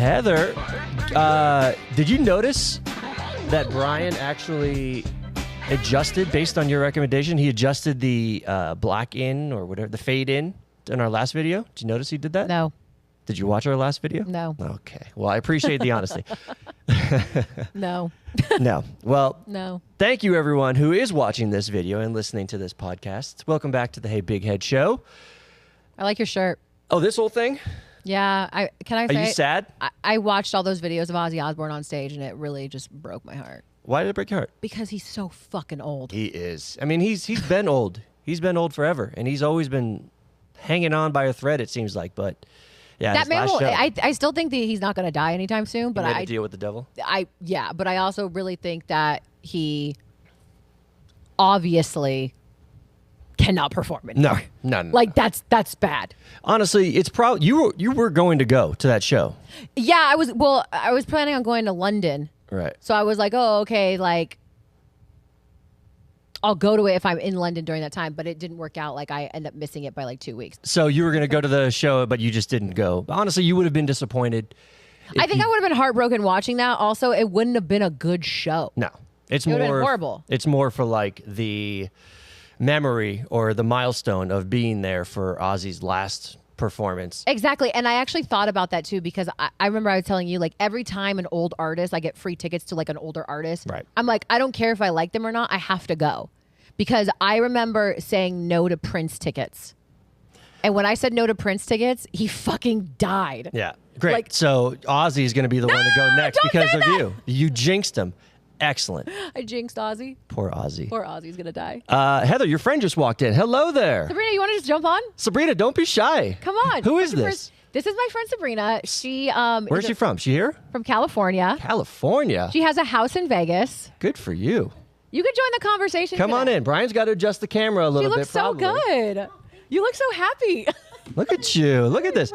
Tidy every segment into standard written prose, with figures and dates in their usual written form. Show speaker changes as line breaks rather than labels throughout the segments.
Heather, did you notice that Brian actually adjusted based on your recommendation? He adjusted the black in or whatever, the fade in our last video. Did you notice he did that?
No.
Did you watch our last video?
No.
Okay. Well, I appreciate the honesty.
No.
No. Well,
No.
Thank you, everyone who is watching this video and listening to this podcast. Welcome back to the Hey BigHead Show.
I like your shirt.
Oh, this whole thing?
Yeah.
Are you sad?
I watched all those videos of Ozzy Osbourne on stage, and it really just broke my heart.
Why did it break your heart?
Because he's so fucking old.
He is. I mean, he's been old. He's been old forever, and he's always been hanging on by a thread, it seems like. But yeah,
that man will, I still think that he's not going to die anytime soon. But
he made a deal with the devil.
But I also really think that he obviously cannot perform anymore.
No.
Like that's bad.
Honestly, it's probably you were going to go to that show.
Yeah, I was planning on going to London.
Right.
So I was like, oh, okay, like I'll go to it if I'm in London during that time, but it didn't work out. Like I ended up missing it by like 2 weeks.
So you were going to go to the show, but you just didn't go. Honestly, you would have been disappointed.
I think I would have been heartbroken watching that. Also, it wouldn't have been a good show.
No. It
would have been horrible.
It's more for like the memory or the milestone of being there for Ozzy's last performance.
Exactly. And I actually thought about that too, because I remember I was telling you, like, every time an old artist, I get free tickets to like an older artist.
Right.
I'm like, I don't care if I like them or not. I have to go. Because I remember saying no to Prince tickets. And when I said no to Prince tickets, he fucking died.
Yeah. Great.
Like,
so Ozzy is going to be the one to go next
don't
because
say
of
that!
you. You jinxed him. Excellent.
I jinxed Ozzy.
Poor Ozzy.
Poor Ozzy's going to die.
Heather, your friend just walked in. Hello there.
Sabrina, you want to just jump on?
Sabrina, don't be shy.
Come on.
Who is this?
This is my friend Sabrina. She
Where's she from? She here?
From California.
California.
She has a house in Vegas.
Good for you.
You could join the conversation.
Come on in. Brian's got to adjust the camera a little bit.
She looks so good. You look so happy.
Look at you. Look at this.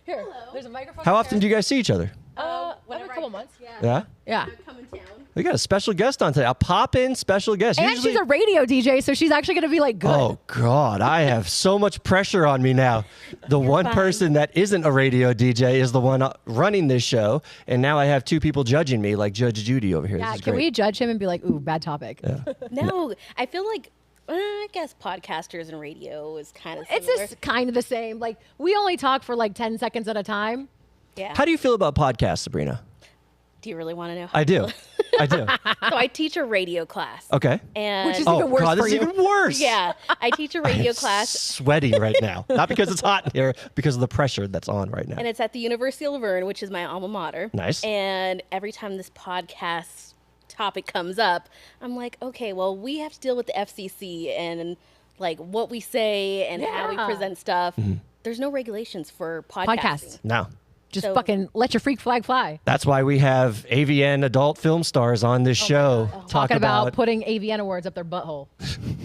Here, there's a microphone.
How often do you guys see each other?
Every couple months.
Yeah?
Yeah.
Come in town.
We got a special guest on today. A pop-in special guest.
And she's a radio DJ, so she's actually going to be like good.
Oh, God. I have so much pressure on me now. The one person that isn't a radio DJ is the one running this show. And now I have two people judging me, like Judge Judy over here.
Yeah,
this is
can
great.
we judge him and be like, ooh, bad topic?
Yeah.
No, I feel like I guess podcasters and radio is kind of
It's
similar.
just kind of the same. Like, we only talk for like 10 seconds at a time.
Yeah.
How do you feel about podcasts, Sabrina?
Do you really want to know?
I do. I do.
So I teach a radio class.
Okay.
And
Which is even worse
God,
for
this is
you.
even worse.
yeah, I teach a radio class,
Sweating right now. Not because it's hot in here, because of the pressure that's on right now.
and it's at the University of Laverne, which is my alma mater.
Nice.
And every time this podcast topic comes up, I'm like, okay, well, we have to deal with the FCC and like what we say and how we
Yeah.
present stuff.
Mm-hmm.
There's no regulations for podcasting.
Podcasts.
No.
Just
So-
fucking let your freak flag fly.
That's why we have AVN adult film stars on this show.
Talking about putting AVN awards up their butthole.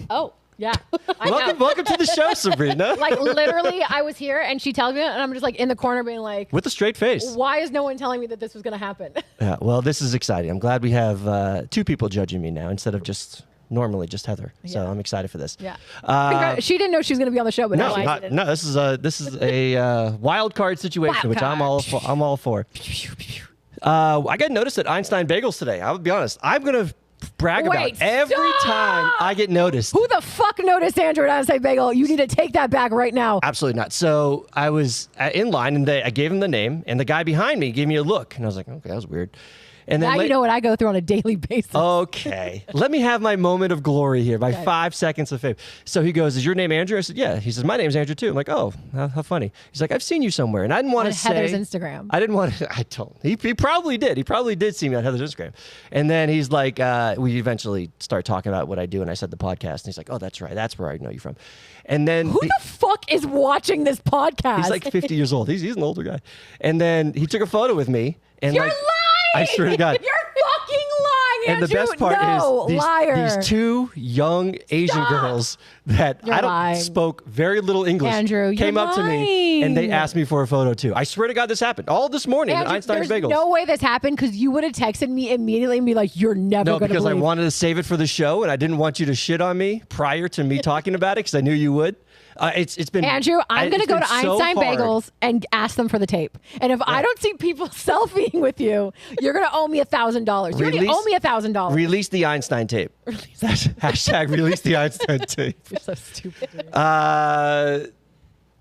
Oh,
Yeah. I know.
Welcome to the show, Sabrina.
Like, literally, I was here and she tells me that, and I'm just like in the corner being like,
With a straight face.
why is no one telling me that this was going to happen?
Yeah, well, this is exciting. I'm glad we have two people judging me now instead of just normally just Heather. So
Yeah.
I'm excited for this.
Yeah. She didn't know she was going to be on the show, but
No,
now I
no. This is a wild card situation,
Wild
which I'm all
card.
for. I'm all for. I got noticed at Einstein Bagels today. I'll be honest. I'm gonna brag
Wait,
about every
stop!
time I get noticed.
Who the fuck noticed Andrew at Einstein Bagel? You need to take that back right now.
Absolutely not. So I was in line, and I gave him the name, and the guy behind me gave me a look, and I was like, okay, that was weird. And then
Now you know what I go through on a daily basis.
Okay. Let me have my moment of glory here, my 5 seconds of fame. So he goes, is your name Andrew? I said, yeah. He says, my name's Andrew too. I'm like, oh, how funny. He's like, I've seen you somewhere. And I didn't want
On
to say.
Heather's Instagram.
I didn't want to. I told him. He probably did. He probably did see me on Heather's Instagram. And then he's like, we eventually start talking about what I do. And I said the podcast. And he's like, oh, that's right. That's where I know you from. And then
Who the fuck is watching this podcast?
he's like 50 years old. He's an older guy. And then he took a photo with me. And
You're
like,
lying!
I swear to God.
You're fucking lying,
And
Andrew.
the best part
no,
is
liar.
these two young Asian
Stop.
girls that
You're
I don't
lying.
spoke very little English
Andrew,
came
you're
up to me and they
lying.
asked me for a photo too. I swear to God this happened all this morning at
Andrew,
Einstein's
there's
Bagels.
no way this happened because you would have texted me immediately and be like, you're never
No,
going to
because
believe.
I wanted to save it for the show and I didn't want you to shit on me prior to me talking about it because I knew you would. It's been
Andrew, I'm going to go to
it's been so
Einstein
hard.
Bagels and ask them for the tape. And if I don't see people selfieing with you, you're going to owe me $1,000. You already owe me $1,000.
Release the Einstein tape. That's hashtag release the Einstein tape.
You're so stupid.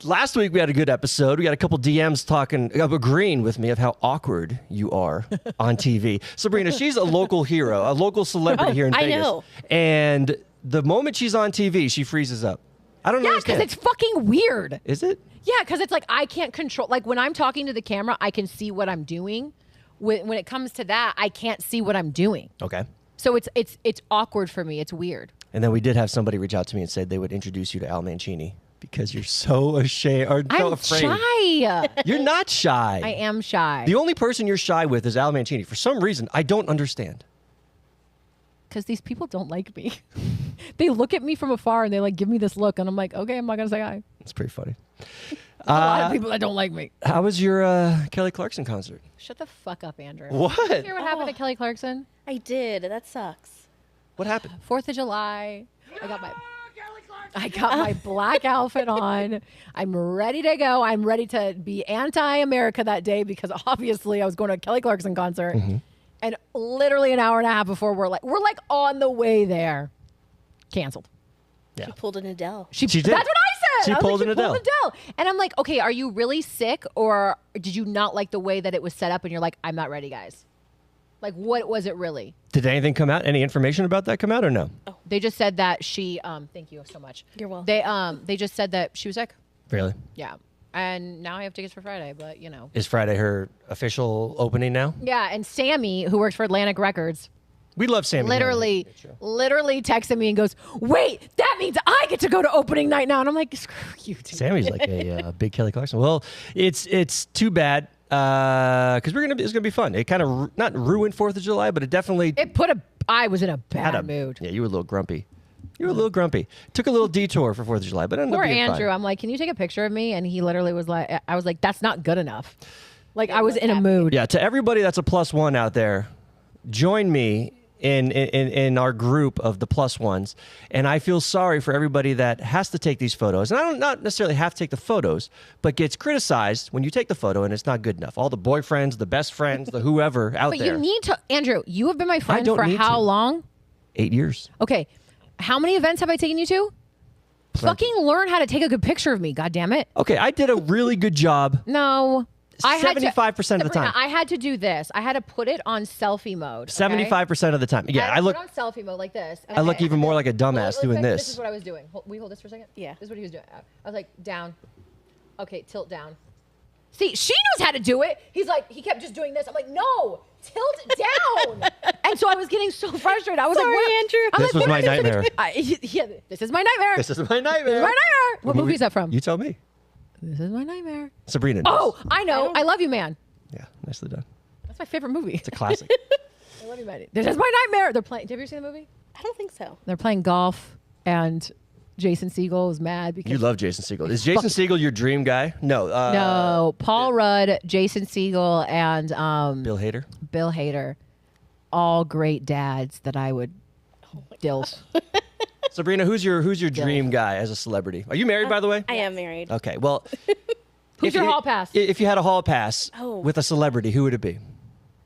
Last week we had a good episode. We got a couple DMs agreeing with me of how awkward you are on TV. Sabrina, she's a local hero, a local celebrity here in
I
Vegas.
know.
And the moment she's on TV, she freezes up. I don't
Yeah,
understand.
because it's fucking weird.
Is it?
Yeah, because it's like I can't control. Like when I'm talking to the camera, I can see what I'm doing. When it comes to that, I can't see what I'm doing.
Okay.
So it's awkward for me. It's weird.
And then we did have somebody reach out to me and said they would introduce you to Al Mancini because you're so ashamed or so
I'm
afraid.
shy.
You're not shy.
I am shy.
The only person you're shy with is Al Mancini. For some reason, I don't understand.
Because these people don't like me. They look at me from afar and they like give me this look, and I'm like, okay, I'm not gonna say hi.
It's pretty funny.
A lot of people that don't like me.
How was your Kelly Clarkson concert?
Shut the fuck up, Andrew.
What?
Did you hear what happened to Kelly Clarkson?
I did. That sucks.
What happened?
4th of July. I got my black outfit on. I'm ready to go. I'm ready to be anti-America that day because obviously I was going to a Kelly Clarkson concert. And literally an hour and a half before we're like on the way there. Canceled.
She pulled an Adele.
She did.
That's what I said.
She
I was
pulled
like,
an Adele.
And I'm like, okay, are you really sick or did you not like the way that it was set up and you're like, I'm not ready, guys? Like, what was it really?
Did anything come out? Any information about that come out or no?
They just said that she, thank you so much.
You're welcome.
They just said that she was sick.
Really?
Yeah. And now I have tickets for Friday, but you know.
Is Friday her official opening now?
Yeah, and Sammy, who works for Atlantic Records,
We love Sammy.
literally texted me and goes, wait, that means I get to go to opening night now. And I'm like, screw you, dude.
Sammy's like a big Kelly Clarkson. Well, it's too bad because it's gonna be fun. It kind of not ruined 4th of July, but it definitely
I was in a
had
bad mood.
Yeah, you were a little grumpy. You were a little grumpy. Took a little detour for 4th of July, but ended
Poor
up being
Andrew,
fine.
I'm like, can you take a picture of me? And he literally was like, I was like, that's not good enough. Like I was in a mood.
Yeah, to everybody that's a +1 out there, join me in our group of the +1s, and I feel sorry for everybody that has to take these photos. And I don't not necessarily have to take the photos, but gets criticized when you take the photo and it's not good enough. All the boyfriends, the best friends, the whoever out
But
there.
you need to, Andrew, you have been my friend
don't
for
need
how
to.
long?
8 years.
Okay. How many events have I taken you to?
Plenty.
Fucking learn how to take a good picture of me, God damn it.
Okay, I did a really good job.
No.
75% of the time.
I had to do this. I had to put it on selfie mode. okay?
75% of the time. Yeah, I look.
Put it on selfie mode like this.
I look even more like a dumbass
Look,
doing
This
this.
is what I was doing. Will you hold this for a second?
Yeah.
This is what he was doing. I was like, down. Okay, tilt down. See, she knows how to do it. He's like, he kept just doing this. I'm like, no, tilt down. And so I was getting so frustrated. I was
Sorry,
like, what?
Andrew.
I'm
This
like,
was
what
my
is this?
nightmare.
Yeah, this is my nightmare.
This is my nightmare.
This is my nightmare. What movie is that from?
You tell me.
This is my nightmare.
Sabrina. knows.
Oh, I know. I Love You, Man.
Yeah, nicely done.
That's my favorite movie.
It's a classic.
I Love You, Man. This is my nightmare. They're playing. Have you ever seen the movie?
I don't think so.
They're playing golf, and Jason Segel is mad because
You love Jason Segel. Is Jason Segel your dream guy? No.
no, Paul Rudd, Jason Segel, and
Bill Hader.
Bill Hader, all great dads that I would dilf.
Sabrina, who's your dream guy as a celebrity? Are you married, by the way?
I am married.
Okay. Well,
Who's your hall pass?
If you had a hall pass with a celebrity, who would it be?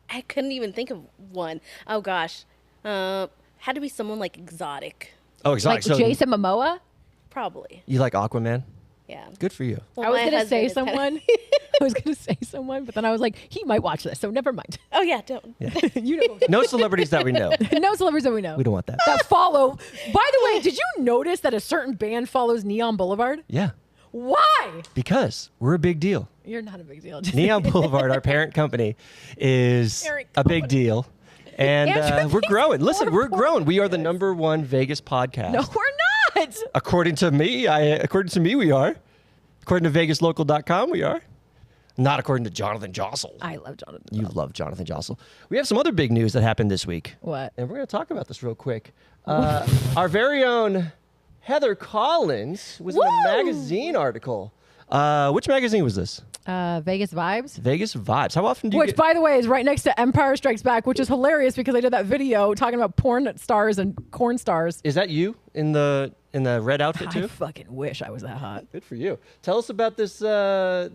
I couldn't even think of one. Oh gosh. Had to be someone like exotic.
Oh, exotic.
Like
So
Jason Momoa?
Probably.
you like Aquaman?
Yeah.
Good for you.
Well,
I was
my
gonna
husband
say
is kinda-
someone. I was gonna say someone, but then I was like, he might watch this, so never mind.
Oh yeah, don't.
You know,
No celebrities that we know.
no celebrities that we know.
We don't want that.
That follow. By the way, did you notice that a certain band follows Neon Boulevard?
Yeah,
Why?
because we're a big deal.
You're not a big deal.
Neon Boulevard, our parent company, is
Parent
a big deal. And
Andrew
we're
thinks
growing.
it's
Listen,
more
we're growing. We are the
important.
#1 Vegas podcast.
No, we're not.
According to me, we are. According to VegasLocal.com, we are. Not according to Jonathan Jossel.
I love Jonathan.
You love Jonathan Jossel. We have some other big news that happened this week.
What?
And we're going to talk about this real quick. Our very own Heather Collins was in a magazine article Which magazine was this?
Vegas Vibes.
Vegas Vibes. How often do you
Which,
get...
by the way, is right next to Empire Strikes Back, which is hilarious because I did that video talking about porn stars and corn stars.
Is that you in the red outfit too?
I fucking wish I was that hot.
Good for you. Tell us about this. What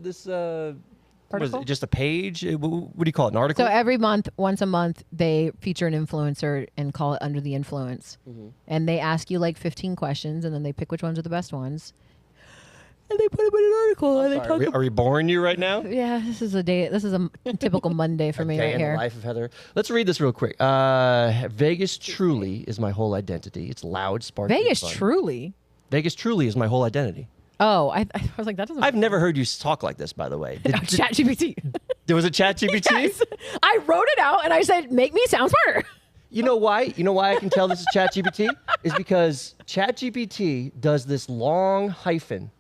is
Article?
it? Just a page? What do you call it? An article?
So every month, once a month, they feature an influencer and call it Under the Influence.
Mm-hmm.
And they ask you like 15 questions, and then they pick which ones are the best ones. And they put them in an article. And they talk
Are we boring you right now?
Yeah, this is a day. This is a typical Monday for me
Day
right
in the
here.
life of Heather. Let's read this real quick. Vegas truly is my whole identity. It's loud, sparkling,
Vegas
fun.
truly.
Vegas truly is my whole identity.
Oh, I was like, that doesn't.
I've never heard you talk like this, by the way.
ChatGPT.
There was a ChatGPT?
Yes. I wrote it out and I said, make me sound smarter.
You know why? You know why I can tell this is ChatGPT? Is because ChatGPT does this long hyphen.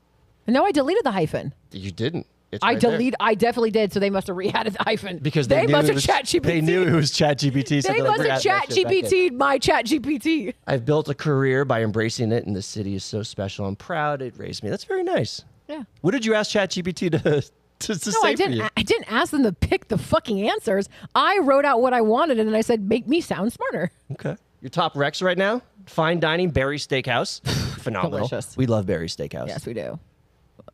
No, I deleted the hyphen.
You didn't. It's
I
right there.
definitely did. So they must have re-added the hyphen
Because
they
knew
must
it
have
was,
ChatGPT.
They knew it was ChatGPT. So
They
they're like,
must have
"We're adding that shit back in."
ChatGPT'd my ChatGPT.
I've built a career by embracing it, and the city is so special. I'm proud it raised me. That's very nice.
Yeah.
What did you ask ChatGPT to
No,
say
I
for you?
didn't. I didn't ask them to pick the fucking answers. I wrote out what I wanted, and then I said, "Make me sound smarter."
Okay. Your top recs right now? Fine dining, Barry Steakhouse. Phenomenal.
Delicious.
We love Barry Steakhouse.
Yes, we do.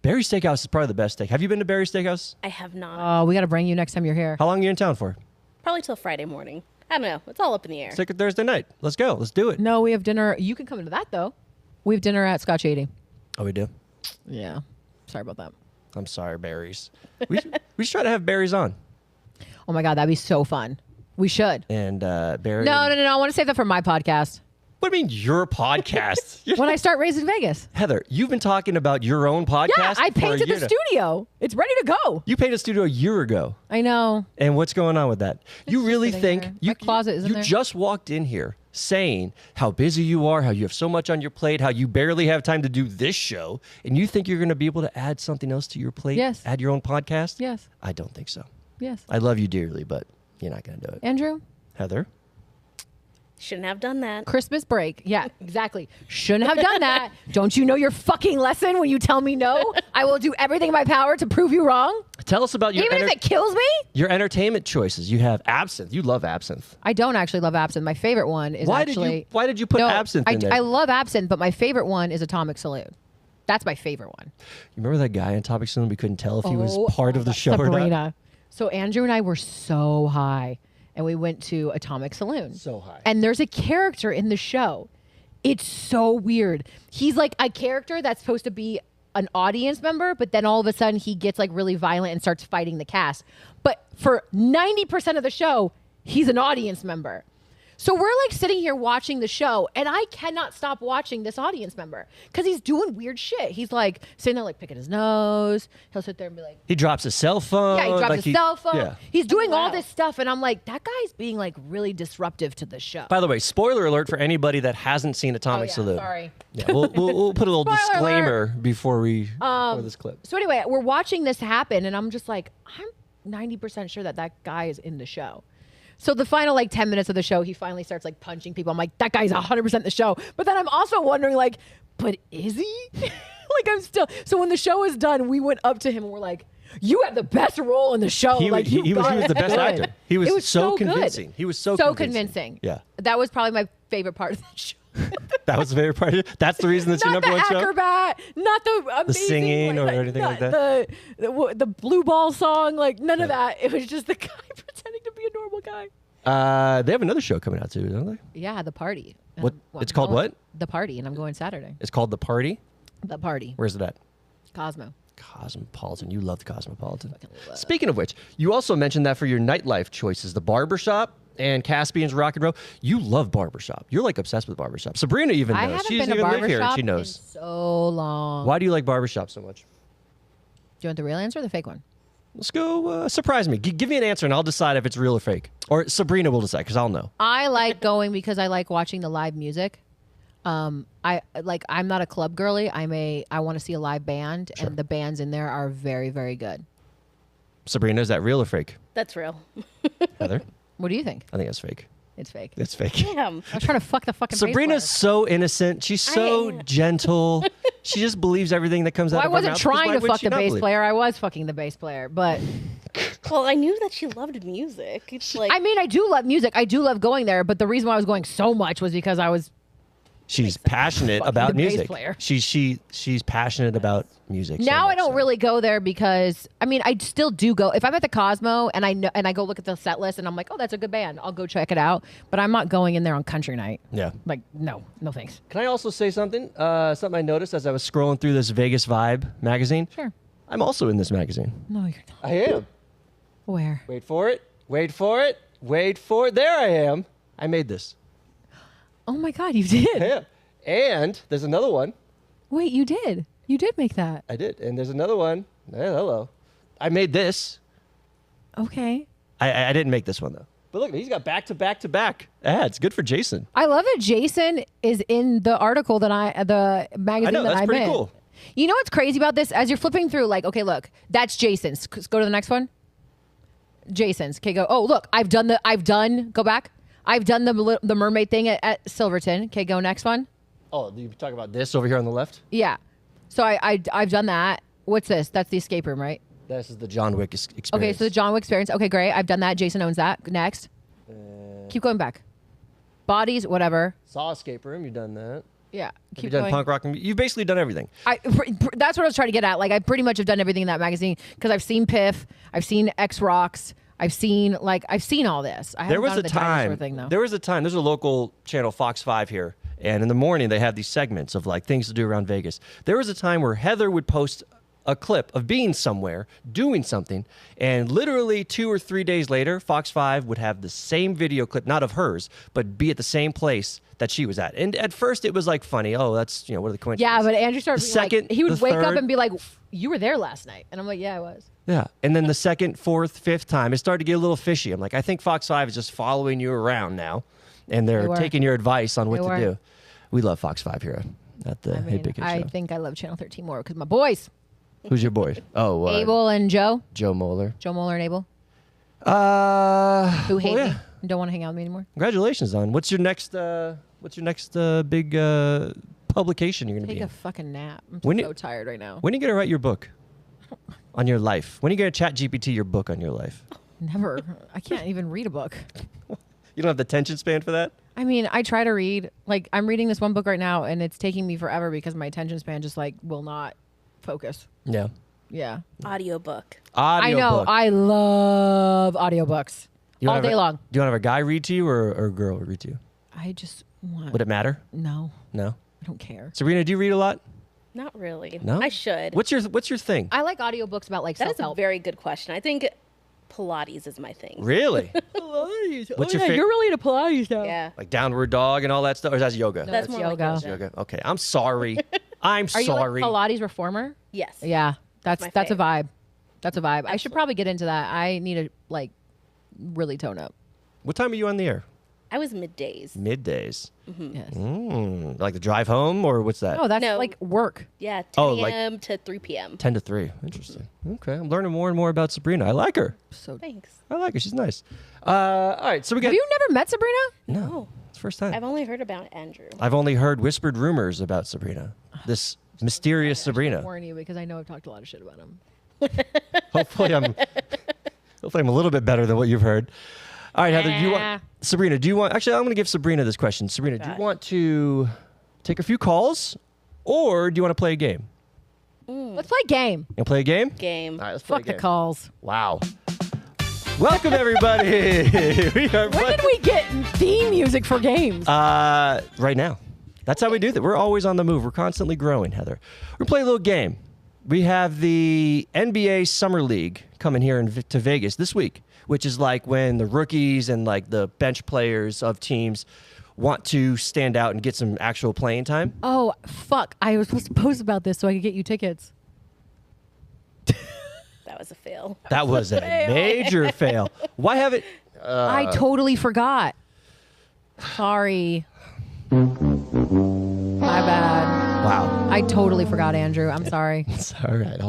Barry Steakhouse is probably the best steak. Have you been to Barry Steakhouse?
I have not.
Oh, we got to bring you next time you're here.
How long are you in town for?
Probably till Friday morning. I don't know. It's all up in the air.
Take it Thursday night. Let's go. Let's do it.
No, we have dinner. You can come into that though. We have dinner at Scotch 80.
Oh, we do?
Yeah. Sorry about that.
I'm sorry, Barry's. We should try to have Barry's on.
Oh my God, that'd be so fun. We should.
And Barry.
No. I want to save that for my podcast.
What do you mean your podcast?
When I start raising Vegas.
Heather, you've been talking about your own podcast.
Yeah, I
for a
painted
year
the
now.
studio. It's ready to go.
You painted a studio a year ago.
I know.
And what's going on with that? You
just
really
sitting
think
there.
you
My closet is in
you
there.
just walked in here saying how busy you are, how you have so much on your plate, how you barely have time to do this show, and you think you're going to be able to add something else to your plate?
Yes.
Add your own podcast?
Yes.
I don't think so.
Yes.
I love you dearly, but you're not going to do it.
Andrew?
Heather?
Shouldn't have done that.
Christmas break. Yeah, exactly. Shouldn't have done that. Don't you know your fucking lesson when you tell me no? I will do everything in my power to prove you wrong.
Tell us about your
Even if it kills me?
your entertainment choices. You have absinthe. You love absinthe.
I don't actually love absinthe. My favorite one is
Why
actually...
did you put
No,
absinthe in there?
I love absinthe, but my favorite one is Atomic Salute. That's my favorite one.
You remember that guy in Topic Saloon? We couldn't tell if he was
Oh,
part of the show or not.
Sabrina. So Andrew and I were so high, and we went to Atomic Saloon.
So high.
And there's a character in the show. It's so weird. He's like a character that's supposed to be an audience member, but then all of a sudden he gets like really violent and starts fighting the cast. But for 90% of the show, he's an audience member. So we're like sitting here watching the show, and I cannot stop watching this audience member because he's doing weird shit. He's like sitting there like picking his nose. He'll sit there and be like,
He drops his cell phone.
yeah, he drops
like
his cell phone.
Yeah.
He's doing all
wow.
this stuff, and I'm like, that guy's being like really disruptive to the show.
By the way, spoiler alert for anybody that hasn't seen Atomic Salute.
Sorry.
Yeah, we'll put a little
Spoiler
disclaimer before we for this clip.
So anyway, we're watching this happen, and I'm just like, I'm 90% sure that guy is in the show. So the final like 10 minutes of the show, he finally starts like punching people. I'm like, that guy's 100% in the show. But then I'm also wondering like, but is he? Like I'm still. So when the show is done, we went up to him and we're like, you have the best role in the show.
He
like
was the best actor. He was
It was
so
good.
convincing. He was so
convincing.
Yeah.
That was probably my favorite part of the show.
That was the favorite part. That's the reason that's your
Not
number
the
one show.
acrobat, not the amazing,
singing or
like,
anything like
not
that?
The blue ball song, like none of that. It was just the guy pretending to be a normal guy.
They have another show coming out too, don't they?
Yeah, The Party. And
What-
I'm
it's called
going-
what?
The Party, and I'm going Saturday.
It's called The Party.
The Party.
Where's it at?
Cosmo.
Cosmopolitan. You love the Cosmopolitan.
love
Speaking of which, you also mentioned that for your nightlife choices, the barbershop and Caspian's Rock and Roll. You love barbershop. You're like obsessed with barbershop. Sabrina even
I
knows.
haven't
She
been
doesn't
to
even live here and
barbershop
she
in
knows.
so long.
Why do you like barbershop so much?
Do you want the real answer or the fake one?
Let's go surprise me. Give me an answer and I'll decide if it's real or fake. Or Sabrina will decide because I'll know.
I like going because I like watching the live music. I'm not a club girly. I want to see a live band, and the bands in there are very, very good.
Sabrina, is that real or fake?
That's real.
Heather?
What do you think?
I think that's fake.
It's fake.
It's fake.
Damn.
I was trying to fuck the fucking
Sabrina's
bass
so innocent. She's so gentle. She just believes everything that comes out
player.
of
Well,
her
I
mouth.
wasn't trying to
Why would
fuck
she
the
not
bass
believe?
player. I was fucking the bass player, but
Well, I knew that she loved music. It's like
I mean, I do love music. I do love going there, but the reason why I was going so much was because I was
She's passionate
Fucking
about
the bass
music.
player.
She's passionate about music. so
now I
much
don't
so.
really go there because I mean I still do go if I'm at the Cosmo and I know and I go look at the set list and I'm like, oh, that's a good band. I'll go check it out. But I'm not going in there on country night.
Yeah.
Like no thanks.
Can I also say something? Something I noticed as I was scrolling through this Vegas Vibe magazine.
Sure.
I'm also in this magazine.
No, you're not.
I am.
Where?
Wait for it. Wait for it. Wait for it. There I am. I made this.
Oh my God, you did.
Yeah. And there's another one.
Wait, you did. You did make that.
I did. And there's another one. Hello. I made this.
Okay.
I didn't make this one though. But look, he's got back to back to back ads. Good for Jason.
I love that Jason is in the article that the magazine
I know,
that
that's
I'm
pretty
in.
cool.
You know what's crazy about this? As you're flipping through, like, okay, look, that's Jason's. Go to the next one. Jason's. Okay, go. Oh, look, go back. I've done the mermaid thing at Silverton. Okay, go next one.
Oh, you talk about this over here on the left?
Yeah. So I've done that. What's this? That's the escape room, right?
This is the John Wick experience.
Okay, so the John Wick experience. Okay, great. I've done that. Jason owns that. Next. Keep going back. Bodies, whatever.
Saw escape room. You've done that.
Yeah.
Have
Keep
you done
going.
punk rock? You've basically done everything.
That's what I was trying to get at. Like, I pretty much have done everything in that magazine because I've seen Piff, I've seen X Rocks, I've seen all this. I haven't
There was
gone to
a
the dinosaur
time.
thing, though.
There was a time. There's a local channel, Fox 5 here, and in the morning they have these segments of like things to do around Vegas. There was a time where Heather would post a clip of being somewhere, doing something, and literally 2 or 3 days later, Fox 5 would have the same video clip, not of hers, but be at the same place that she was at. And at first it was like funny. Oh, that's, what are the coincidences?
Yeah, but Andrew started
The
being
second,
like, he would
the
wake up
third.
and be like, you were there last night. And I'm like, yeah, I was.
Yeah. And then the second, fourth, fifth time, it started to get a little fishy. I'm like, I think Fox 5 is just following you around now, and they're
They were.
taking your advice on what
They
to
were.
do. We love Fox 5 here at the Hey BigHead Show.
I think I love Channel 13 more because my boys,
Who's your boy? Oh,
Abel and Joe
Moeller.
Moeller and Abel, who hate me and don't want to hang out with me anymore.
Congratulations on what's your next big publication you're going to
Take
be
a
in?
fuking nap. I'm
When
so
you-
tired right now.
When are you going to write your book on your life? When are you going to chat GPT your book on your life?
Never. I can't even read a book.
You don't have the attention span for that?
I mean, I try to read. Like, I'm reading this one book right now, and it's taking me forever because my attention span just like will not focus.
Yeah.
Yeah.
audiobook.
Audio
I know.
book.
I love audiobooks
You wanna
all day
have a-
long.
Do you want to have a guy read to you or a girl read to you?
I just want.
Would it matter?
No,
No.
I don't care.
Sabrina, do you read a lot?
Not really.
No.
I should.
What's your thing?
I like audiobooks about like
That is a
self-help.
very good question. I think Pilates is my thing.
Really?
Pilates.
What's your fa-
You're really into Pilates now.
Yeah.
Like downward dog and all that stuff? Or is that yoga?
No,
That's
it's
more
yoga.
like
Yoga. Okay. I'm sorry. I'm
Are you
sorry.
like Pilates reformer?
Yes.
Yeah, that's
my
a
fave.
vibe. That's a vibe. I should
Absolutely.
probably get into that. I need to like really tone up.
What time are you on the air?
I was middays.
Middays.
Yes.
Like the drive home or what's that?
Oh, that's
No.
like work.
Yeah, 10
Oh, like-
a.m. to 3 p.m.
10 to 3. Interesting. Okay. I'm learning more and more about Sabrina. I like her.
So.
Thanks.
I like her. She's nice. All right. So we got.
Have you never met Sabrina?
No. It's the first time.
I've only heard about Andrew.
I've only heard whispered rumors about Sabrina. This mysterious Sabrina.
Warn you because I know I've talked a lot of shit about him.
Hopefully I'm a little bit better than what you've heard. All right, Heather, do you want Sabrina, actually I'm going to give Sabrina this question. Sabrina, do you
God.
want to take a few calls or do you want to play a game?
Let's play a game.
You want to play a game?
Game.
All right, let's play
Fuck
a
the
game.
calls.
Wow. Welcome everybody. We are
When did we get theme music for games?
right now. That's how we do that. We're always on the move. We're constantly growing, Heather. We're playing a little game. We have the NBA Summer League coming here to Vegas this week, which is like when the rookies and like the bench players of teams want to stand out and get some actual playing time.
Oh, fuck. I was supposed to post about this so I could get you tickets.
That was a fail.
That was a major fail. Why haven't...
I totally forgot. Sorry. My bad.
Wow.
I totally forgot, Andrew. I'm sorry.
It's all right.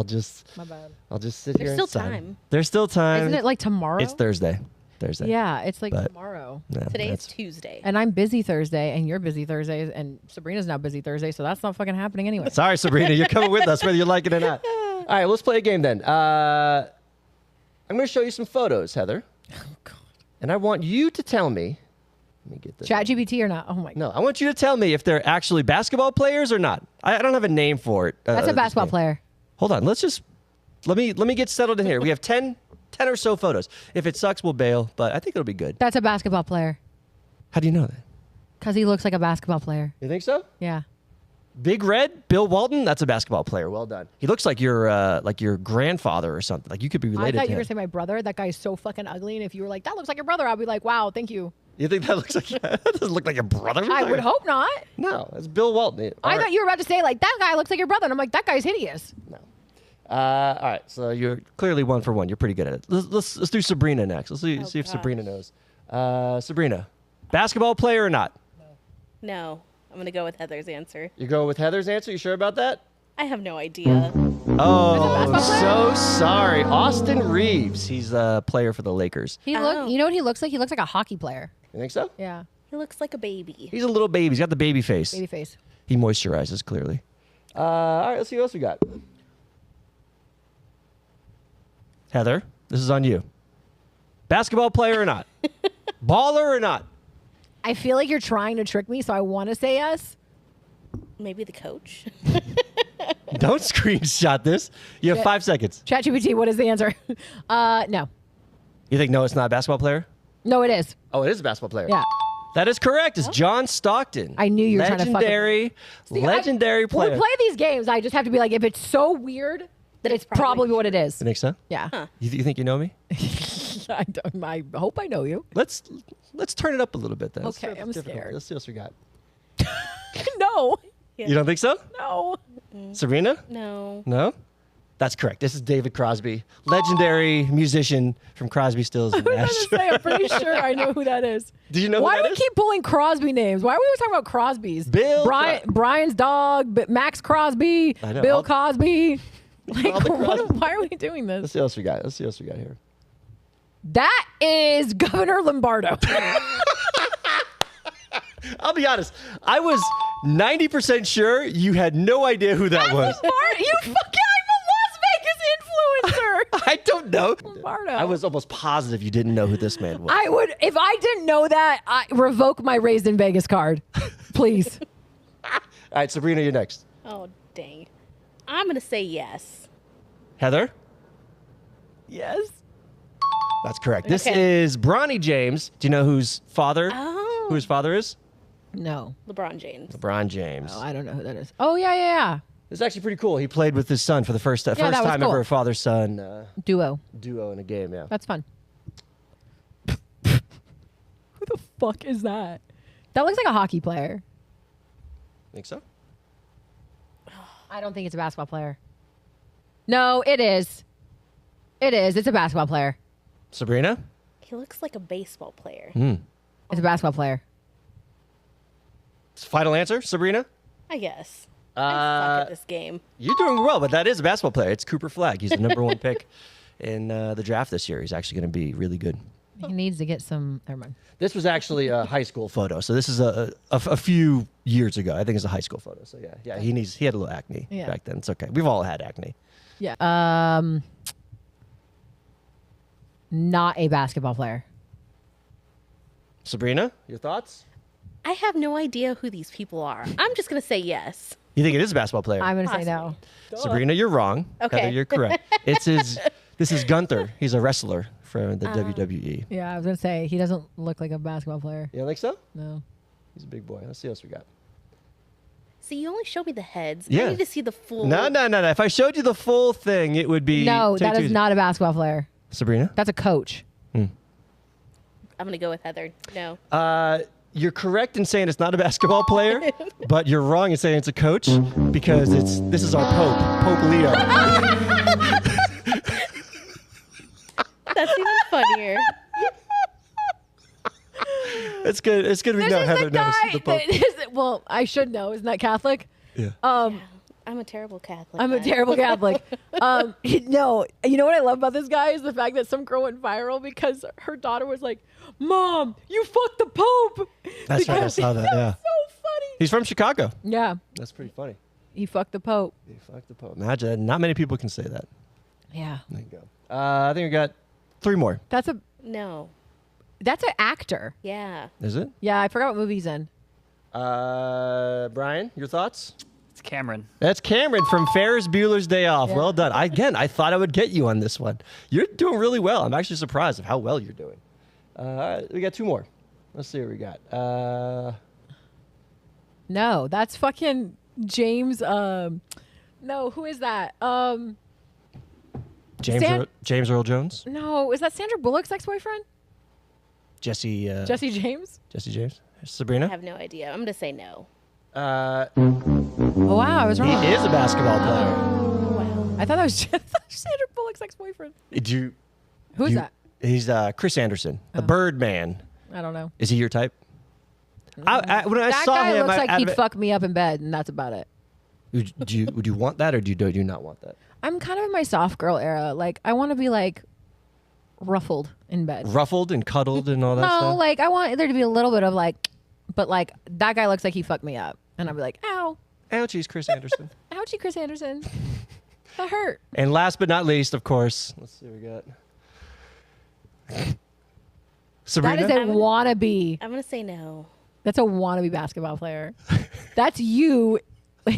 My bad.
I'll just sit here
There's
and
still
sign.
time.
There's still time.
Isn't it like tomorrow?
It's Thursday. Thursday.
Yeah, it's like
But-
tomorrow.
No,
Today's
that's-
Tuesday.
And I'm busy Thursday, and you're busy Thursdays, and Sabrina's now busy Thursday, so that's not fucking happening anyway.
Sorry, Sabrina, you're coming with us whether you like it or not. All right, let's play a game then. I'm going to show you some photos, Heather. Oh, God. And I want you to tell me. Let me get this.
ChatGPT or not? Oh my God.
No, I want you to tell me if they're actually basketball players or not. I don't have a name for it.
That's a
this
basketball
game.
player.
Hold on. Let me get settled in here. We have 10 or so photos. If it sucks, we'll bail, but I think it'll be good.
That's a basketball player.
How do you know that?
Because he looks like a basketball player.
You think so?
Yeah.
Big Red, Bill Walton, that's a basketball player. Well done. He looks like your grandfather or something. Like you could be
I
related
thought
to
you were
him.
saying my brother. That guy's so fucking ugly. And if you were like, that looks like your brother, I'd be like, wow, thank you.
You think that looks like that doesn't look like your brother?
I would hope not.
No, that's Bill Walton.
I thought you were about to say, like, that guy looks like your brother. And I'm like, that guy's hideous.
No. All right, so you're clearly 1 for 1. You're pretty good at it. Let's do Sabrina next. Let's see if
gosh.
Sabrina knows. Sabrina, basketball player or not?
No, I'm going to go with Heather's answer.
You go with Heather's answer? You sure about that?
I have no idea.
Oh,
basketball
so sorry. Austin Reeves. He's a player for the Lakers.
He
Oh.
You know what he looks like? He looks like a hockey player.
You think so?
Yeah.
He looks like a baby.
He's a little baby. He's got the baby face.
Baby face.
He moisturizes, clearly. All right, let's see what else we got. Heather, this is on you. Basketball player or not? Baller or not?
I feel like you're trying to trick me, so I want to say yes.
Maybe the coach.
Don't screenshot this. You have 5 seconds.
ChatGPT, what is the answer? No.
You think, no, it's not a basketball player?
No, it is.
Oh, it is a basketball player.
Yeah.
That is correct. It's John Stockton.
I knew you were trying to fuck with me.
Legendary player.
When we play these games, I just have to be like, if it's so weird, then it's probably what it is.
You think so?
Yeah.
You think you know me?
I hope I know you.
Let's turn it up a little bit then. Let's
Okay,
turn up
I'm
the difficulty.
scared.
Let's see what else we got.
No.
Yeah.
You don't think so?
No.
Sabrina?
No.
No? That's correct. This is David Crosby, legendary musician from Crosby, Stills, and
I was
Nash.
gonna say, I'm pretty sure I know who that is.
Did you know
Why
who
do
that
we
is?
keep pulling Crosby names? Why are we always talking about Crosby's?
Bill
Brian's dog, Max Crosby,
I know.
Bill Cosby. Like,
All the Crosbys.
why are we doing
Let's
this?
see what else we got. Let's see what else we got here.
That is Governor Lombardo.
I'll be honest. I was 90% sure you had no idea who that was.
You fucking, I'm a Las Vegas influencer.
I don't know.
Lombardo.
I was almost positive you didn't know who this man was.
I would, if I didn't know that, I revoke my Raised in Vegas card. Please.
All right, Sabrina, you're next.
Oh, dang. I'm going to say yes.
Heather?
Yes.
That's correct. This
Okay.
is Bronny James. Do you know who his father is?
No.
LeBron James.
LeBron James.
Oh, I don't know who that is. Oh, yeah.
It's actually pretty cool. He played with his son for the first
that was
time
cool.
ever a father-son
Duo.
duo in a game. Yeah.
That's fun. Who the fuck is that? That looks like a hockey player.
Think so?
I don't think it's a basketball player. No, it is. It is. It's a basketball player.
Sabrina?
He looks like a baseball player.
It's a basketball player.
Final answer, Sabrina?
I guess. I suck at this game.
You're doing well, but that is a basketball player. It's Cooper Flagg. He's the number 1 pick in the draft this year. He's actually going to be really good.
He needs to get some. Never mind.
This was actually a high school photo, so this is a few years ago. I think it's a high school photo. So yeah. He had a little acne back then. It's okay. We've all had acne.
Yeah. Not a basketball player.
Sabrina, your thoughts?
I have no idea who these people are. I'm just going to say yes.
You think it is a basketball player?
I'm going to say no.
Sabrina, you're wrong.
Okay.
Heather, you're correct. This is Gunther. He's a wrestler from the WWE.
Yeah, I was going to say he doesn't look like a basketball player.
You don't think so?
No.
He's a big boy. Let's see what else we got.
See, you only showed me the heads.
Yeah.
I need to see the full.
No. If I showed you the full thing, it would be.
No,
take
that
two-
is not a basketball player.
Sabrina?
That's a coach.
I'm going to go with Heather. No.
You're correct in saying it's not a basketball player, but you're wrong in saying it's a coach because this is our Pope Leo.
That's even funnier.
It's good. We know Heather knows the Pope.
well, I should know. Isn't that Catholic?
Yeah.
I'm a terrible Catholic.
I'm a
guy.
terrible Catholic. No, you know what I love about this guy is the fact that some girl went viral because her daughter was like, "Mom, you fucked the Pope."
That's right. I saw that. Yeah.
So funny.
He's from Chicago.
Yeah,
That's pretty funny.
he fucked the Pope.
He fucked the Pope. Imagine. Not many people can say that.
Yeah,
There you go. I think we got 3 more.
that's an
No.
actor.
Yeah.
Is it?
Yeah, I forgot what movie he's in.
Brian, your thoughts?
It's Cameron.
That's Cameron from Ferris Bueller's Day Off.
Yeah.
Well done. I thought I would get you on this one. You're doing really well. I'm actually surprised of how well you're doing. All right, we got 2 more. Let's see what we got.
No, that's fucking James. No, who is that?
James Earl Jones?
No, is that Sandra Bullock's ex-boyfriend?
Jesse
James?
James? Sabrina?
I have no idea. I'm going to say no.
Oh wow, I was
He
wrong.
is a basketball player.
Wow.
I thought that was Sandra Bullock's ex-boyfriend. Who's that?
He's Chris Anderson, the Birdman.
I don't know.
Is he your type? When I
That
saw
guy
him,
looks like he'd fuck me up in bed, and that's about it.
Would you want that, or do you not want that?
I'm kind of in my soft girl era. Like, I want to be like ruffled in bed.
Ruffled and cuddled and all that
No,
stuff?
like I want there to be a little bit of like, but like that guy looks like he fucked me up, and I'd be like, ow,
Ouchies, Chris Anderson.
ouchie, Chris Anderson, that hurt.
And last but not least, of course, let's see what we got. Sabrina?
That is a wannabe.
I'm going to say no.
That's a wannabe basketball player. That's you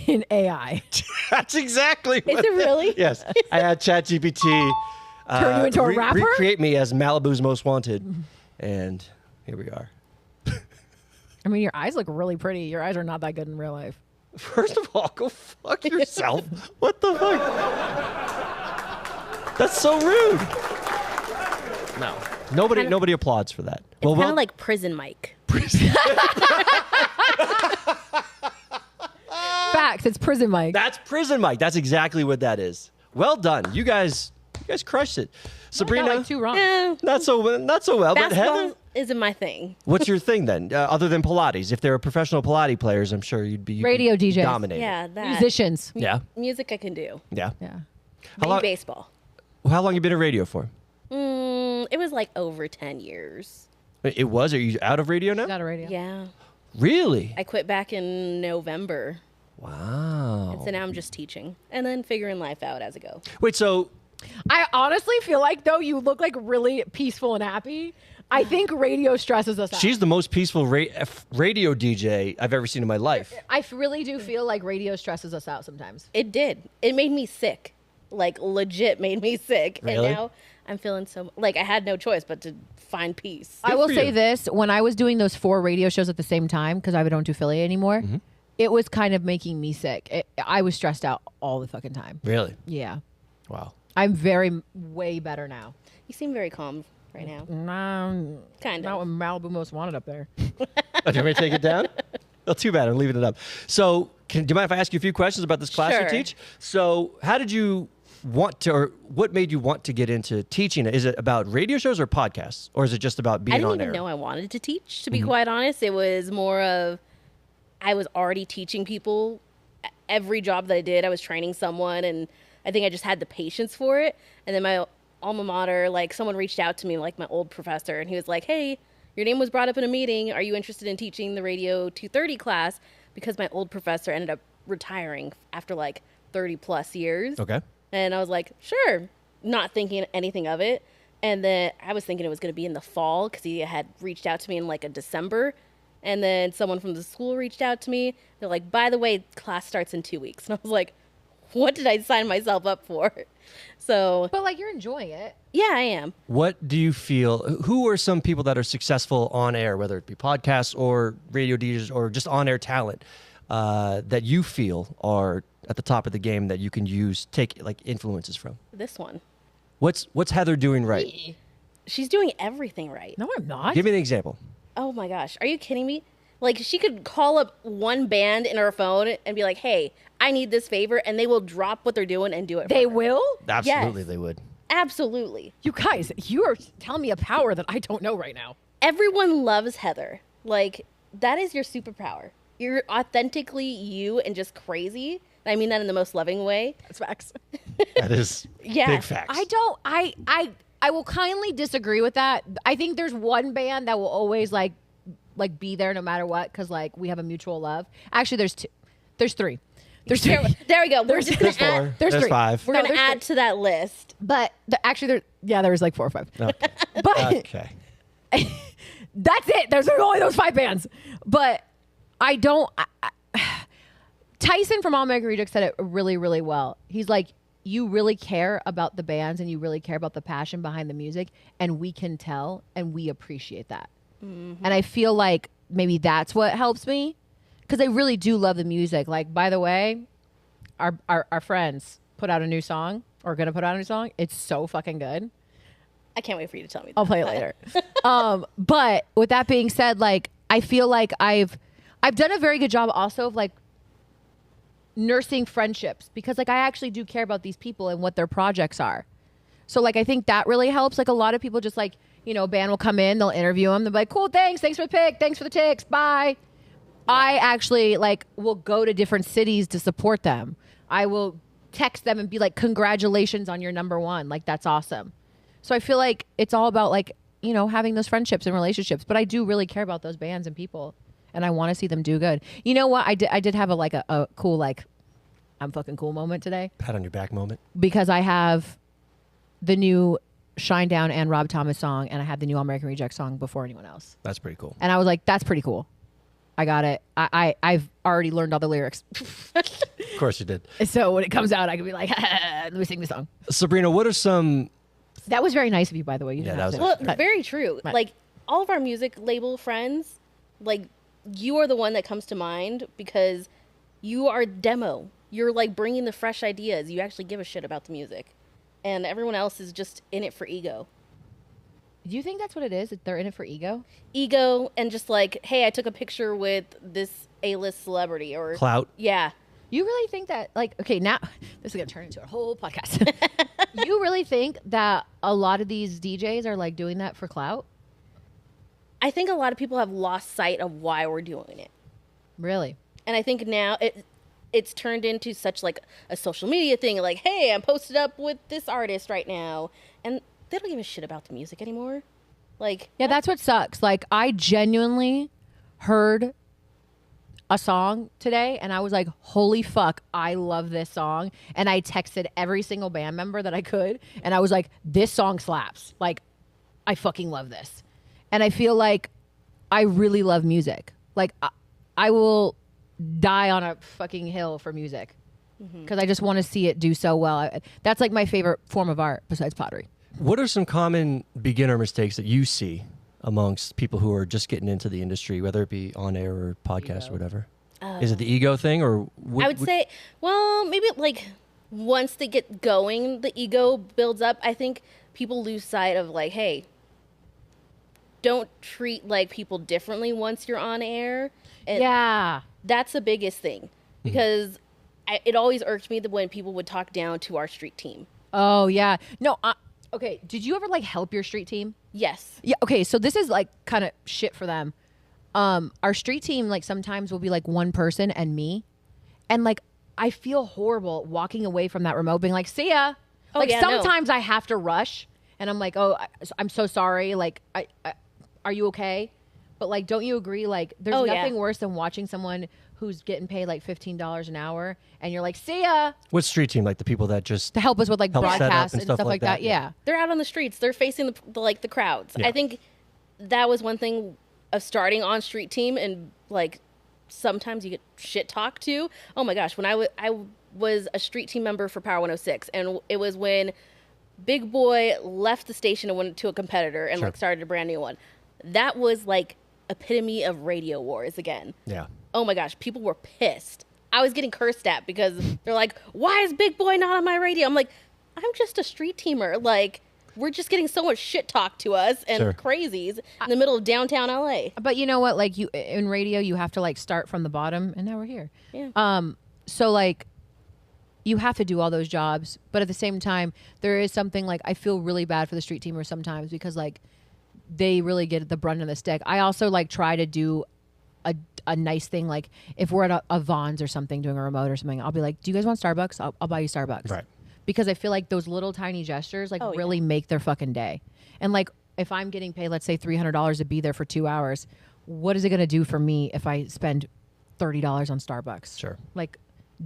in AI.
That's exactly what
it really?
Yes. I had ChatGPT
Turn you into a rapper?
recreate me as Malibu's Most Wanted. And here we are.
I mean, your eyes look really pretty. Your eyes are not that good in real life.
First of all, go fuck yourself. What the fuck? That's so rude. No. Nobody applauds for that.
It's kind of like Prison Mike.
Facts. It's prison Mike.
That's Prison Mike. That's exactly what that is. Well done. You guys crushed it. Sabrina,
Like 2 wrong.
not so well. But Heather,
Basketball isn't my thing.
what's your thing then? Other than Pilates, if there were professional Pilates players, I'm sure you'd be
Radio DJs.
dominating.
Yeah, that.
Musicians.
Yeah.
Music I can do.
Yeah.
Yeah.
How long?
Baseball.
How long you been in radio for?
It was like over 10 years.
It was. Are you out of radio now?
Not a radio.
Yeah.
Really?
I quit back in November.
Wow.
So now I'm just teaching and then figuring life out as I go.
Wait. So
I honestly feel like though you look like really peaceful and happy. I think radio stresses us out.
she's the most peaceful radio DJ I've ever seen in my life.
I really do feel like radio stresses us out sometimes.
It did. It made me sick. Like legit made me sick.
Really?
And now I'm feeling so like I had no choice but to find peace.
I will
for
say
you.
this: when I was doing those 4 radio shows at the same time, because I don't do Philly anymore, it was kind of making me sick. I was stressed out all the fucking time.
Really?
Yeah,
Wow.
I'm way better now.
You seem very calm right now. Kind
Not
of.
when Malibu Most Wanted up there.
Oh, do you want me to take it down? Oh, too bad. I'm leaving it up. So, do you mind if I ask you a few questions about this class you
Sure.
teach? So, how did you want to, or what made you want to get into teaching? Is it about radio shows or podcasts, or is it just about being
I didn't
on
even
air?
know I wanted to teach, to be quite honest. It was more of I was already teaching people. Every job that I did, I was training someone, and I think I just had the patience for it. And then my alma mater, like someone reached out to me, like my old professor, and he was like, "Hey, your name was brought up in a meeting. Are you interested in teaching the Radio 230 class?" Because my old professor ended up retiring after like 30 plus years.
Okay.
And I was like, sure, not thinking anything of it. And then I was thinking it was going to be in the fall because he had reached out to me in like a December. And then someone from the school reached out to me. They're like, by the way, class starts in 2 weeks. And I was like, what did I sign myself up for? So,
But like you're enjoying it.
yeah, I am.
What do you feel? Who are some people that are successful on air, whether it be podcasts or radio DJs or just on air talent, that you feel are at the top of the game that you can take like influences from?
This one.
What's Heather doing right?
She's doing everything right.
No, I'm not.
Give me an example.
Oh my gosh. Are you kidding me? Like, she could call up one band in her phone and be like, hey, I need this favor. And they will drop what they're doing and do it.
They
for her.
will?
Absolutely, they would.
Absolutely.
You guys, you are telling me a power that I don't know right now.
Everyone loves Heather. Like, that is your superpower. You're authentically you and just crazy. I mean that in the most loving way.
That's facts.
That is big facts.
I will kindly disagree with that. I think there's one band that will always like be there no matter what, because like we have a mutual love. Actually, there's two. There's three. There's three.
There we go.
There's four. There's
three.
five.
We're going to add to that list.
But actually, there was like 4 or 5.
Okay.
But
Okay.
that's it. There's only those 5 bands. But I don't. Tyson from All American Rejects said it really, really well. He's like, you really care about the bands and you really care about the passion behind the music, and we can tell and we appreciate that. Mm-hmm. And I feel like maybe that's what helps me, because I really do love the music. Like, by the way, our friends put out a new song, or going to put out a new song. It's so fucking good.
I can't wait for you to tell me that.
I'll play it later. But with that being said, like, I feel like I've done a very good job also of like nursing friendships, because like I actually do care about these people and what their projects are. So like I think that really helps. Like a lot of people just like, you know, a band will come in, they'll interview them, they'll be like, cool, thanks for the pick, thanks for the ticks, bye. I actually like will go to different cities to support them. I will text them and be like, congratulations on your #1. Like, that's awesome. So I feel like it's all about like, you know, having those friendships and relationships. But I do really care about those bands and people, and I want to see them do good. You know what? I did have a cool like, I'm fucking cool moment today,
Pat on your back moment.
because I have the new Shinedown and Rob Thomas song, and I had the new All American Rejects song before anyone else.
That's pretty cool.
And I was like, that's pretty cool. I got it. I've already learned all the lyrics.
Of course you did.
So when it comes out, I can be like, let me sing the song.
Sabrina, what are some...
That was very nice of you, by the way. You
Yeah,
didn't
that
have
was
to.
Well, very true.
Right.
Like, all of our music label friends, like, you are the one that comes to mind because you are demo. You're, like, bringing the fresh ideas. You actually give a shit about the music. And everyone else is just in it for ego.
Do you think that's what it is? That they're in it for ego?
Ego and just like, hey, I took a picture with this A-list celebrity or...
Clout?
Yeah.
You really think that, like, okay, now this is going to turn into a whole podcast. You really think that a lot of these DJs are, like, doing that for clout?
I think a lot of people have lost sight of why we're doing it.
Really?
And I think now it's turned into such like a social media thing. Like, hey, I'm posted up with this artist right now. And they don't give a shit about the music anymore. Like,
Yeah, that's what sucks. Like, I genuinely heard a song today and I was like, holy fuck, I love this song. And I texted every single band member that I could. And I was like, this song slaps. Like, I fucking love this. And I feel like I really love music. Like, I will die on a fucking hill for music, because I just want to see it do so well. That's like my favorite form of art besides pottery.
What are some common beginner mistakes that you see amongst people who are just getting into the industry, whether it be on air or podcast or whatever? Is it the ego thing, or
I would say, well, maybe like once they get going, the ego builds up. I think people lose sight of like, hey, don't treat like people differently once you're on air. And
Yeah.
that's the biggest thing, because it always irked me that when people would talk down to our street team.
Oh, yeah. No, okay. Did you ever like help your street team?
Yes.
Yeah. Okay. So this is like kind of shit for them. Our street team, like sometimes will be like one person and me. And like, I feel horrible walking away from that remote being like, see ya.
Oh,
Like
yeah, no.
sometimes I have to rush and I'm like, oh, I'm so sorry. Like, are you okay? But like, don't you agree? Like, there's
Oh, yeah.
nothing worse than watching someone who's getting paid like $15 an hour and you're like, see ya,
what street team? Like the people that just...
to help us with like
Help set up
broadcasts
and
and stuff like that. Yeah.
They're out on the streets. They're facing the crowds.
Yeah.
I think that was one thing of starting on street team, and like sometimes you get shit talked to. Oh my gosh, when I was a street team member for Power 106, and it was when Big Boy left the station and went to a competitor and
Sure.
like started a brand new one. That was like epitome of radio wars again.
Yeah.
Oh my gosh, people were pissed. I was getting cursed at because they're like, why is Big Boy not on my radio? I'm like, I'm just a street teamer. Like, we're just getting so much shit talked to us and
Sure.
crazies in the middle of downtown LA.
But you know what? Like you in radio, you have to like start from the bottom, and now we're here.
Yeah.
So like, you have to do all those jobs, but at the same time, there is something like I feel really bad for the street teamers sometimes, because like they really get the brunt of the stick. I also like try to do a nice thing. Like if we're at a Vons or something doing a remote or something, I'll be like, do you guys want Starbucks? I'll buy you Starbucks.
Right.
Because I feel like those little tiny gestures like really make their fucking day. And like if I'm getting paid, let's say $300 to be there for 2 hours, what is it going to do for me if I spend $30 on Starbucks?
Sure.
Like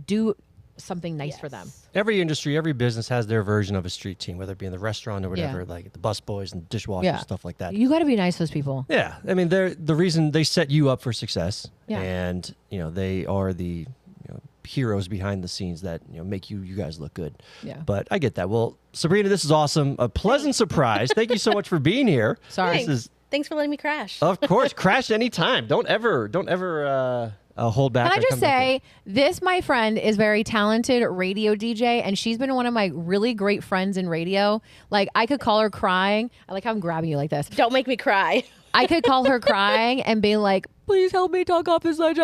do something nice for them.
Every industry, every business has their version of a street team, whether it be in the restaurant or whatever, like the bus boys and dishwashers, stuff like that.
You got to be nice to those people.
Yeah. I mean, they're the reason they set you up for success.
Yeah.
And, they are the heroes behind the scenes that, make you guys look good.
Yeah.
But I get that. Well, Sabrina, this is awesome. A pleasant surprise. Thank you so much for being here.
Sorry.
Thanks for letting me crash.
Of course, crash anytime. Don't ever hold back.
Can I just say, this, my friend, is very talented radio DJ, and she's been one of my really great friends in radio. Like, I could call her crying. I like how I'm grabbing you like this.
Don't make me cry.
I could call her crying and be like, please help me talk off this ledge.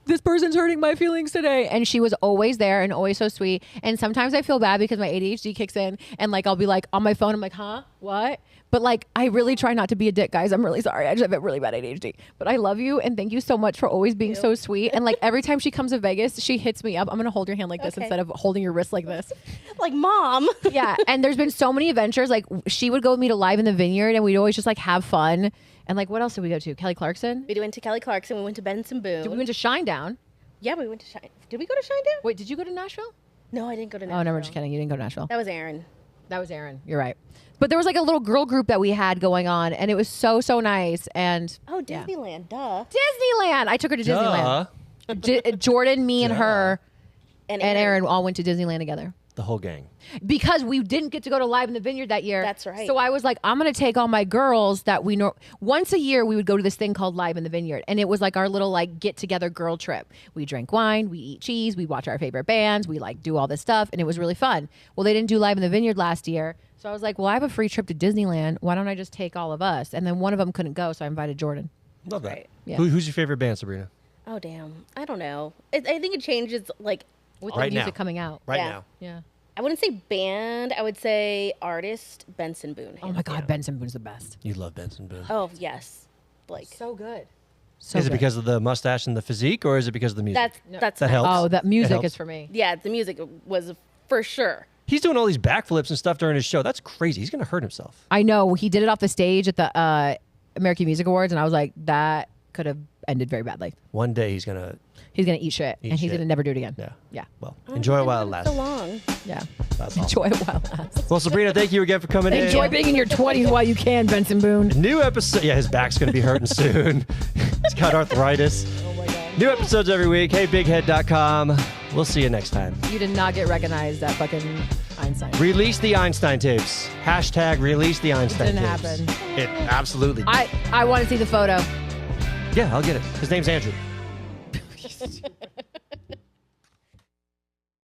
This person's hurting my feelings today. And she was always there and always so sweet. And sometimes I feel bad because my ADHD kicks in and like I'll be like on my phone, I'm like, huh? What? But like I really try not to be a dick, guys. I'm really sorry. I just have a really bad ADHD. But I love you and thank you so much for always being so sweet. And like every time she comes to Vegas, she hits me up. I'm gonna hold your hand like this instead of holding your wrist like this.
Like, Mom.
Yeah. And there's been so many adventures. Like she would go with me to Live in the Vineyard and we'd always just like have fun. And like what else did we go to? Kelly Clarkson?
We went to Kelly Clarkson. We went to Benson Boone.
We went to Shinedown.
Yeah, we went to Shine. Did we go to Shinedown?
Wait, did you go to Nashville?
No, I didn't go to Nashville.
Oh, no, I'm just kidding. You didn't go to Nashville.
That was Aaron.
That was Aaron. You're right. But there was like a little girl group that we had going on, and it was so, so nice. And
Oh, Disneyland. Duh.
Disneyland. I took her to Disneyland. Jordan, me, and her, and Aaron all went to Disneyland together.
The whole gang.
Because we didn't get to go to Live in the Vineyard that year.
That's right.
So I was like, I'm going to take all my girls that we know. Once a year, we would go to this thing called Live in the Vineyard. And it was like our little like get together girl trip. We drank wine, we eat cheese, we watch our favorite bands, we like do all this stuff. And it was really fun. Well, they didn't do Live in the Vineyard last year. So I was like, well, I have a free trip to Disneyland. Why don't I just take all of us? And then one of them couldn't go. So I invited Jordan.
Love that.
Right.
Yeah.
Who's your favorite band, Sabrina?
Oh, damn. I don't know. I think it changes, like,
With
Right
the music
now.
coming out.
Right
Yeah.
now.
Yeah.
I wouldn't say band. I would say artist, Benson Boone.
Oh my God, Benson Boone's the best.
You love Benson Boone.
Oh, yes. Like,
So good. So
Is it
good.
because of the mustache and the physique, or is it because of the music?
that's
That
nice.
helps.
Oh, that
It
music
helps.
is for me.
Yeah, the music was for sure.
He's doing all these backflips and stuff during his show. That's crazy. He's going to hurt himself.
I know. He did it off the stage at the American Music Awards, and I was like, that could have ended very badly.
One day he's going to,
He's going to eat shit, and he's
shit.
going to never do it again.
yeah.
Yeah.
Well, enjoy it while it
So
lasts.
long.
Yeah.
That's awesome.
Enjoy it while it lasts.
Well, Sabrina, thank you again for coming in.
Enjoy being in your 20s while you can, Benson Boone.
New episode. Yeah, his back's going to be hurting soon. He's got arthritis.
Oh my God.
New episodes every week. HeyBigHead.com. We'll see you next time.
You did not get recognized at fucking Einstein.
Release the Einstein tapes. Hashtag release the Einstein
Didn't
tapes.
happen.
It absolutely did.
I want to see the photo.
Yeah, I'll get it. His name's Andrew.